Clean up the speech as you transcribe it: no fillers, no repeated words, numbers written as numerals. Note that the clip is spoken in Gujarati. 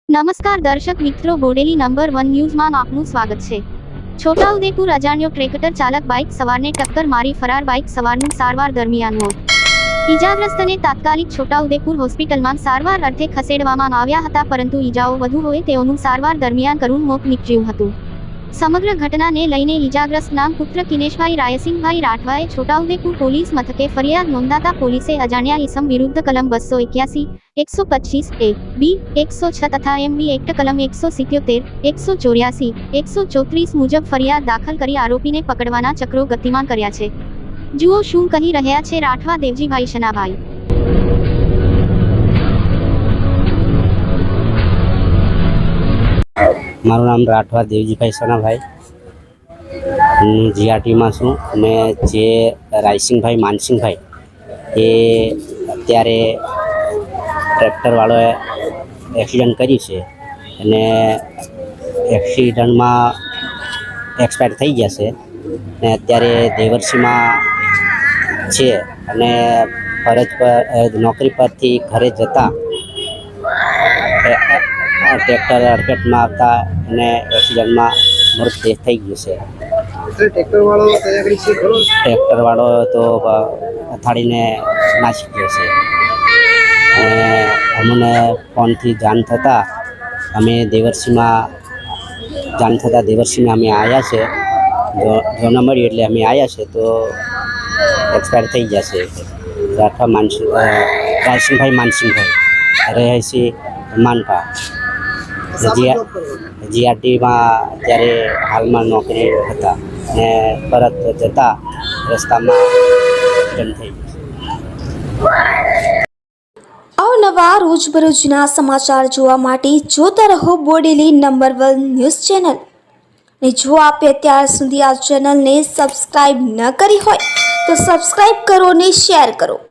નમસ્કાર દર્શક મિત્રો, બોડેલી નંબર 1 ન્યૂઝમાં આપનું સ્વાગત છે। છોટાઉદેપુર અજાણ્યો ટ્રેક્ટર ચાલક બાઇક સવારને ટક્કર મારી ફરાર, બાઇક સવારનું સારવાર દરમિયાન મોત। ઈજાગ્રસ્તને તાત્કાલિક છોટાઉદેપુર હોસ્પિટલમાં સારવાર અર્થે ખસેડવામાં આવ્યા હતા, પરંતુ ઈજાઓ વધુ હોય તેઓનું સારવાર દરમિયાન કરુણ મોત નીપજ્યું હતું। સમગ્ર ઘટનાને લઈને ઈજાગ્રસ્તના પુત્ર કિનેશભાઈ રાયસિંહભાઈ રાઠવાએ છોટાઉદેપુર પોલીસ મથકે ફરિયાદ નોંધાતા પોલીસે અજાણ્યા ઈસમ વિરુદ્ધ કલમ 281, 125A, B, 106 તથા MB એક્ટ કલમ 177, 184, 134 મુજબ ફરિયાદ દાખલ કરી આરોપીને પકડવાના ચક્રો ગતિમાન કર્યા છે। જુઓ શું કહી રહ્યા છે રાઠવા દેવજીભાઈ શનાભાઈ। મારું નામ રાઠવા દેવજીભાઈ સનાભાઈ, હું જીઆરટીમાં છું અને જે રાયસિંહભાઈ માનસિંહભાઈ એ અત્યારે ટ્રેક્ટરવાળોએ એક્સિડન્ટ કર્યું છે અને એક્સિડન્ટમાં એક્સપાયર થઈ ગયા છે અને અત્યારે દેવરસીમાં છે અને ફરજ પર નોકરી પરથી ઘરે જતા ટ્રેક્ટર અડફેટમાં આવતા અને એક્સિડન્ટમાં મૃતદેહ થઈ ગયું છે। ટ્રેક્ટરવાળો તો અથાડીને નાસી ગયો છે અને અમને ફોનથી જાણ થતાં અમે દેવરસીમાં અમે આવ્યા છે। જો ન મળ્યું એટલે અમે આવ્યા છે તો એક્સપાયર થઈ ગયા છે। રાઠવા રાયસિંહભાઈ માનસિંહભાઈ રહેશે માનપા, જીઆરટીમાં અત્યારે હાલમાં નોકરી હતા ને પરત જતા રસ્તામાં એક્સિડન્ટ થઈ ગયું। અવનવા રોજબરોજના સમાચાર જોવા માટે જોતા રહો બોડેલી નંબર 1 ન્યૂઝ ચેનલ। ને જો આપે અત્યાર સુધી આ ચેનલને સબસ્ક્રાઇબ ન કરી હોય તો સબસ્ક્રાઇબ કરો ને શેર કરો।